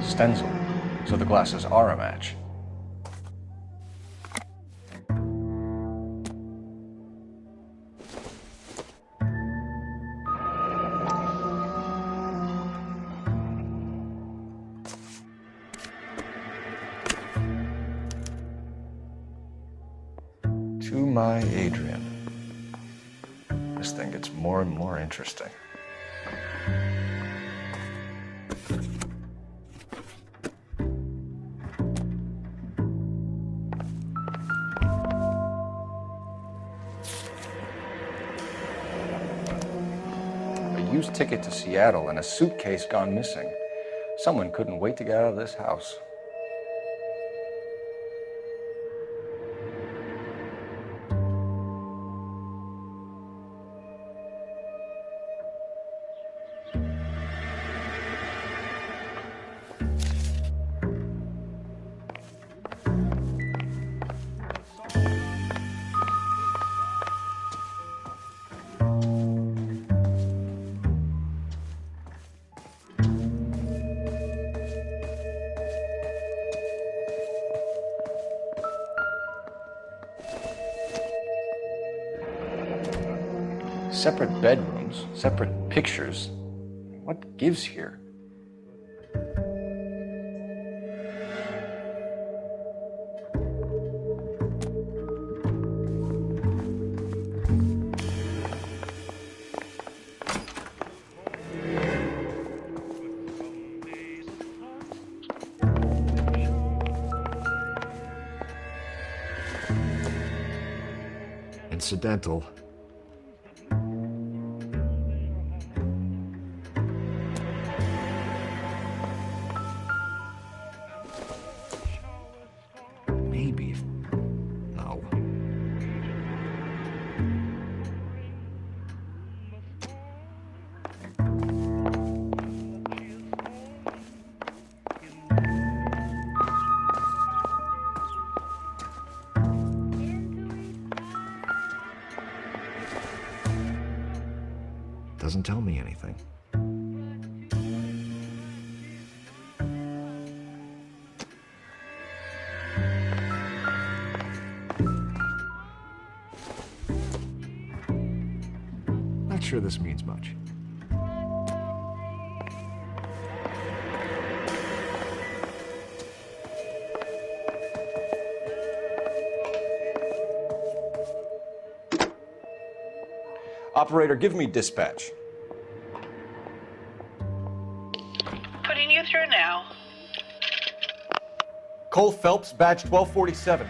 Stencil. So the glasses are a match. To my Adrian. This thing gets more and more interesting. A used ticket to Seattle and a suitcase gone missing. Someone couldn't wait to get out of this house. Separate bedrooms, separate pictures. What gives here? Incidental. Maybe. No. Doesn't tell me anything. Not sure this means much. Operator, give me dispatch. Putting you through now. Cole Phelps, badge 1247.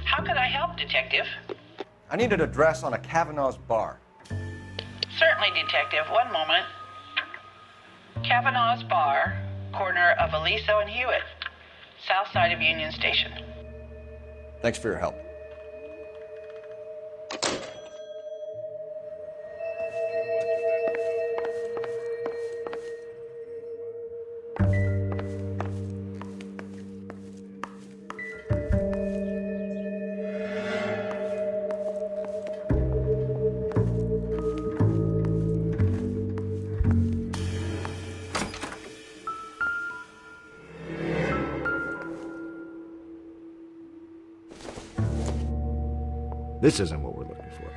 How can I help, Detective? I need an address on a Kavanaugh's bar. Certainly, Detective. One moment. Kavanaugh's Bar, corner of Aliso and Hewitt, south side of Union Station. Thanks for your help. This isn't what we're looking for.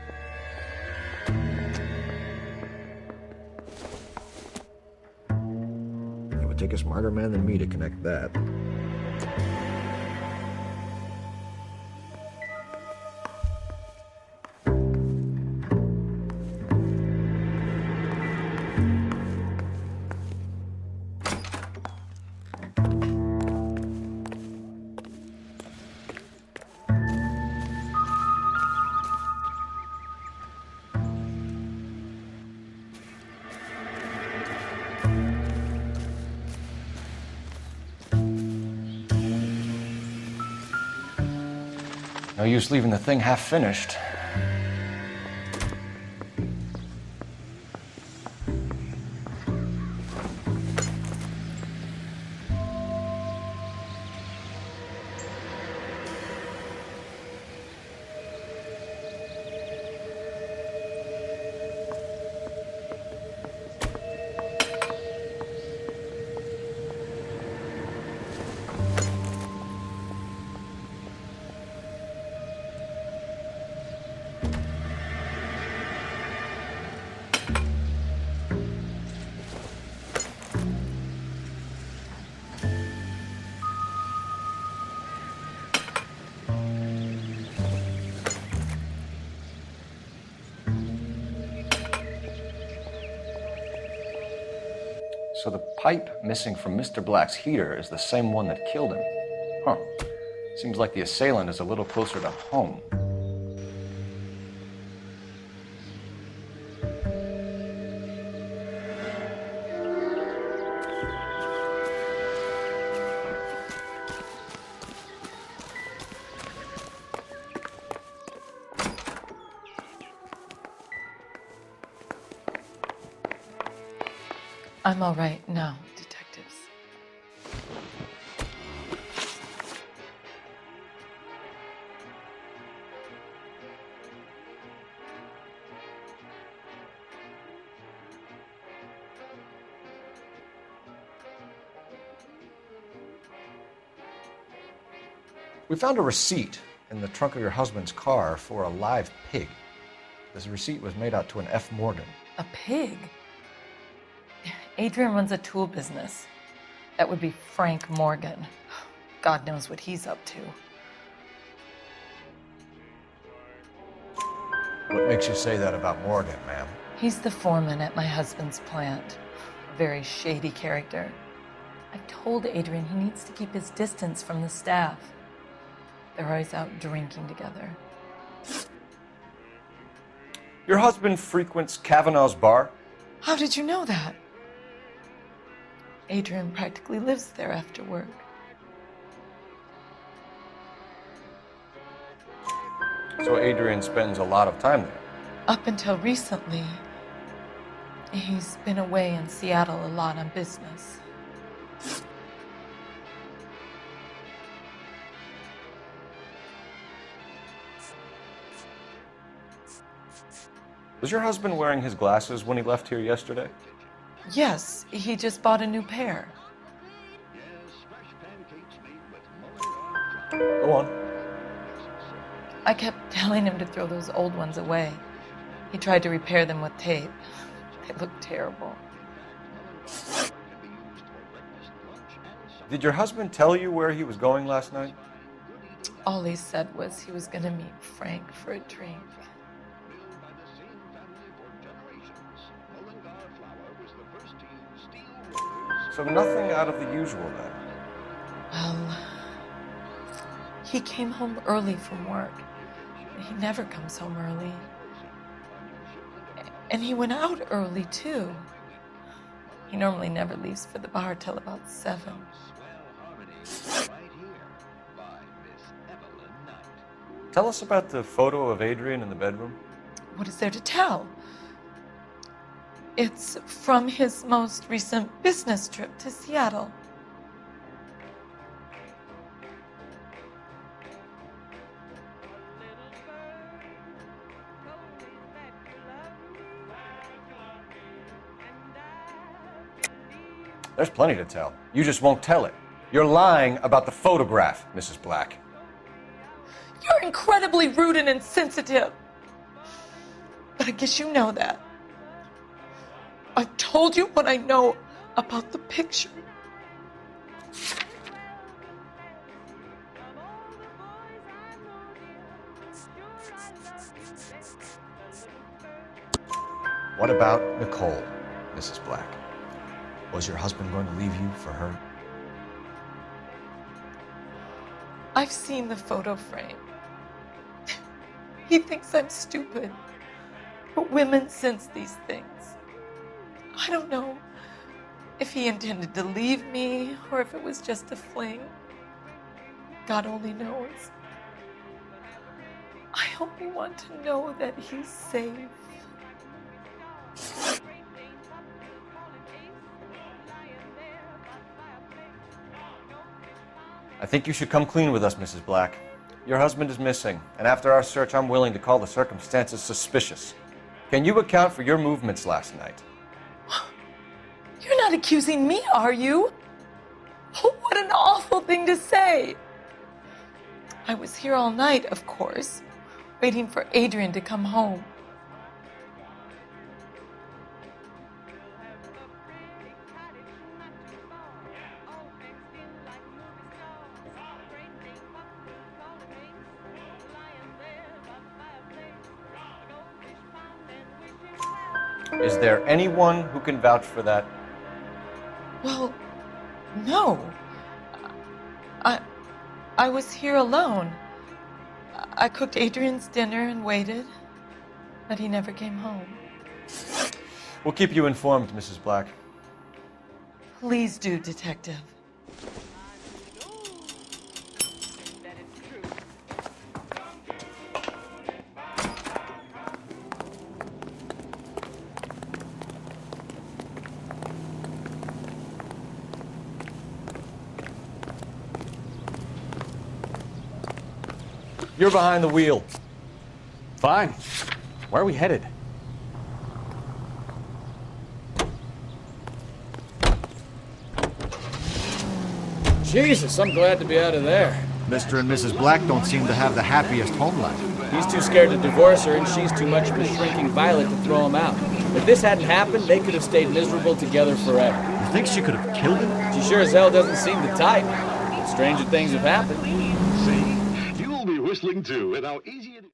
It would take a smarter man than me to connect that. No use leaving the thing half finished. So the pipe missing from Mr. Black's heater is the same one that killed him. Huh. Seems like the assailant is a little closer to home. I'm all right now, detectives. We found a receipt in the trunk of your husband's car for a live pig. This receipt was made out to an F. Morgan. A pig? Adrian runs a tool business. That would be Frank Morgan. God knows what he's up to. What makes you say that about Morgan, ma'am? He's the foreman at my husband's plant. A very shady character. I've told Adrian he needs to keep his distance from the staff. They're always out drinking together. Your husband frequents Kavanaugh's bar? How did you know that? Adrian practically lives there after work. So Adrian spends a lot of time there. Up until recently, he's been away in Seattle a lot on business. Was your husband wearing his glasses when he left here yesterday? Yes, he just bought a new pair. Go on. I kept telling him to throw those old ones away. He tried to repair them with tape. They look terrible. Did your husband tell you where he was going last night? All he said was he was going to meet Frank for a drink. So nothing out of the usual then. Well, he came home early from work. He never comes home early. And he went out early, too. He normally never leaves for the bar till about 7. Tell us about the photo of Adrian in the bedroom. What is there to tell? It's from his most recent business trip to Seattle. There's plenty to tell. You just won't tell it. You're lying about the photograph, Mrs. Black. You're incredibly rude and insensitive. But I guess you know that. I've told you what I know about the picture. What about Nicole, Mrs. Black? Was your husband going to leave you for her? I've seen the photo frame. He thinks I'm stupid. But women sense these things. I don't know if he intended to leave me or if it was just a fling. God only knows. I only want to know that he's safe. I think you should come clean with us, Mrs. Black. Your husband is missing, and after our search, I'm willing to call the circumstances suspicious. Can you account for your movements last night? You're not accusing me, are you? Oh, what an awful thing to say. I was here all night, of course, waiting for Adrian to come home. Is there anyone who can vouch for that? Well, no. I was here alone. I cooked Adrian's dinner and waited, but he never came home. We'll keep you informed, Mrs. Black. Please do, Detective. You're behind the wheel. Fine. Where are we headed? Jesus, I'm glad to be out of there. Mr. and Mrs. Black don't seem to have the happiest home life. He's too scared to divorce her, and she's too much of a shrinking violet to throw him out. If this hadn't happened, they could have stayed miserable together forever. You think she could have killed him? She sure as hell doesn't seem the type. Stranger things have happened. See? You'll be whistling too at how easy it is.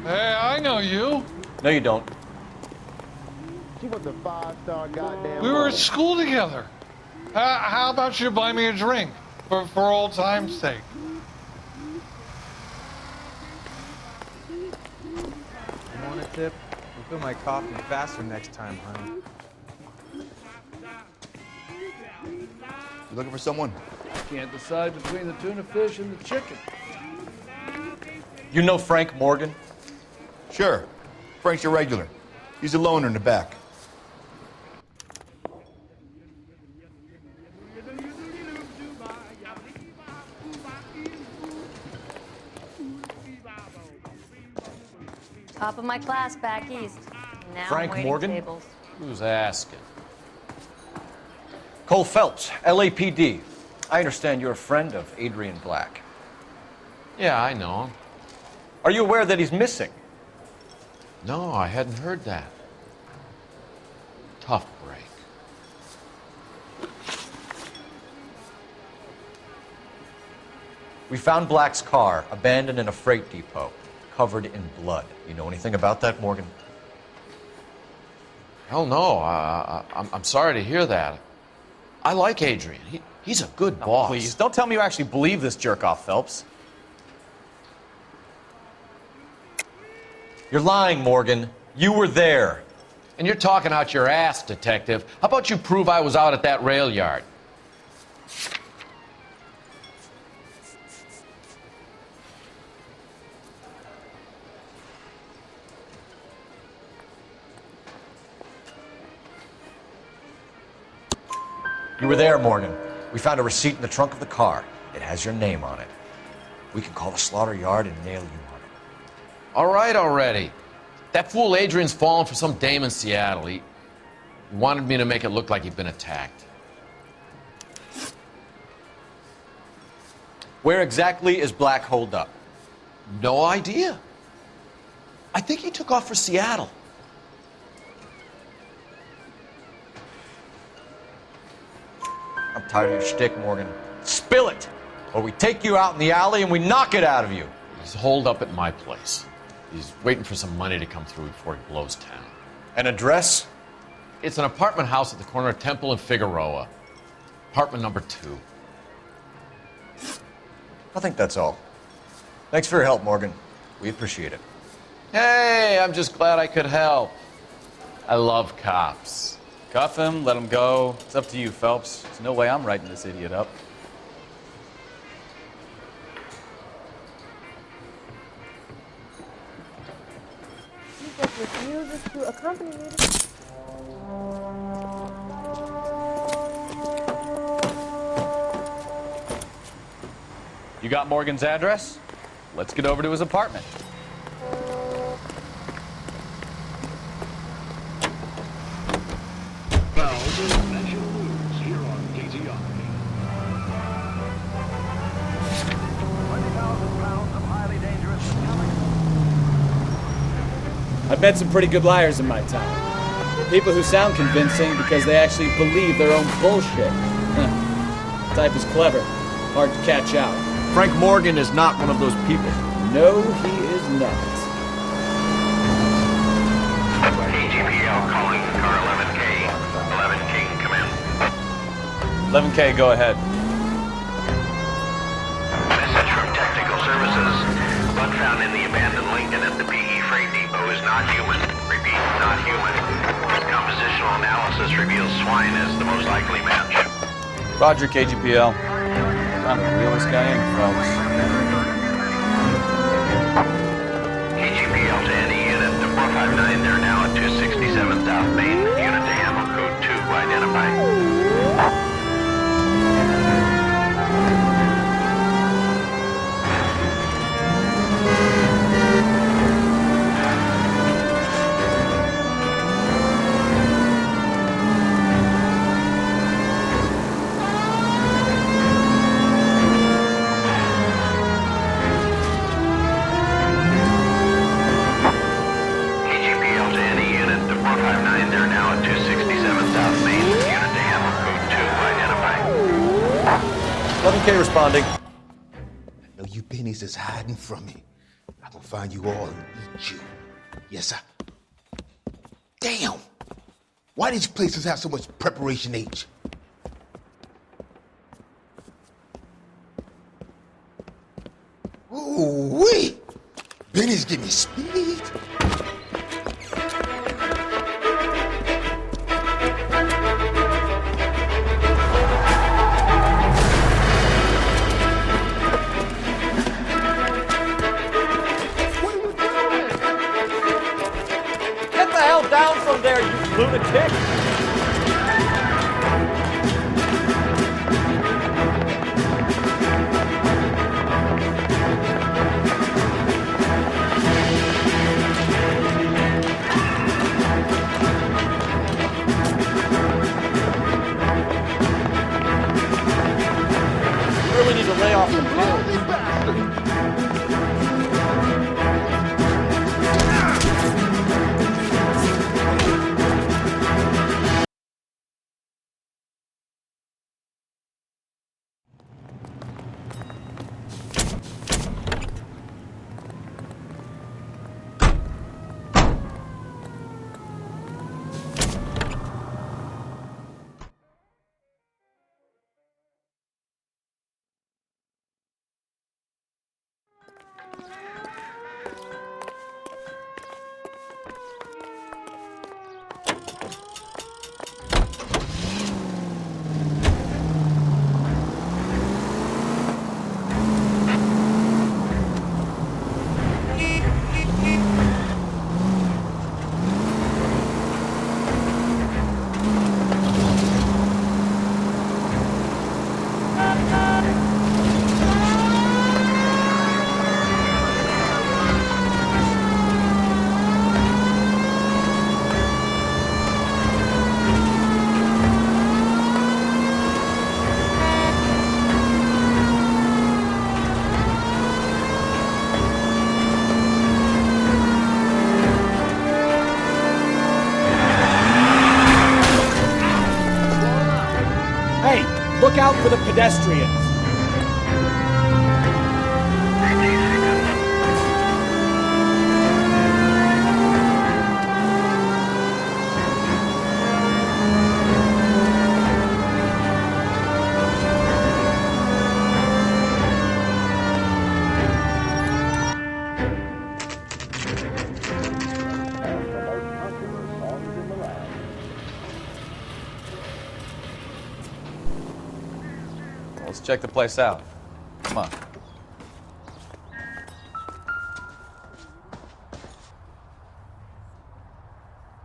Hey, I know you. No, you don't. She was a 5-star goddamn. We were at school together. How about you buy me a drink for old time's sake? You want a tip? Refill my coffee faster next time, honey. You looking for someone? Can't decide between the tuna fish and the chicken. You know Frank Morgan? Sure. Frank's your regular. He's a loner in the back. Top of my class back east. Now Frank I'm waiting Morgan? tables. Who's asking? Cole Phelps, LAPD. I understand you're a friend of Adrian Black. Yeah, I know him. Are you aware that he's missing? No, I hadn't heard that. Tough break. We found Black's car abandoned in a freight depot, covered in blood. You know anything about that, Morgan? Hell no. I'm sorry to hear that. I like Adrian. He's a good boss. Please, don't tell me you actually believe this jerk-off, Phelps. You're lying, Morgan. You were there. And you're talking out your ass, detective. How about you prove I was out at that rail yard? You were there, Morgan. We found a receipt in the trunk of the car. It has your name on it. We can call the slaughter yard and nail you on it. All right already. That fool Adrian's fallen for some dame in Seattle. He wanted me to make it look like he'd been attacked. Where exactly is Black holed up? No idea. I think he took off for Seattle. I'm tired of your shtick, Morgan. Spill it, or we take you out in the alley and we knock it out of you. He's holed up at my place. He's waiting for some money to come through before he blows town. An address? It's an apartment house at the corner of Temple and Figueroa. Apartment number 2. I think that's all. Thanks for your help, Morgan. We appreciate it. Hey, I'm just glad I could help. I love cops. Cuff him, let him go. It's up to you, Phelps. There's no way I'm writing this idiot up. You just refuses to accompany me. You got Morgan's address? Let's get over to his apartment. I've met some pretty good liars in my time. People who sound convincing because they actually believe their own bullshit. The type is clever, hard to catch out. Frank Morgan is not one of those people. No, he is not. AGPL calling car 11K. 11K, come in. 11K, go ahead. Message from Technical Services. Blood found in the abandoned Lincoln at the PE Freight Depot is not human. Repeat, not human. Compositional analysis reveals swine as the most likely match. Roger, KGPL. Time to reel this guy in, folks. KGPL to any unit to 459. They're now at 267 South Main. Unit to handle code 2 identified. Responding. I know you pennies is hiding from me. I'm gonna find you all and eat you. Yes, sir. Damn! Why these places have so much preparation H? Ooh-wee! Benny's give me speed. Down from there, you lunatic! You really need to lay off the pills. Look out for the pedestrians. Let's check the place out. Come on.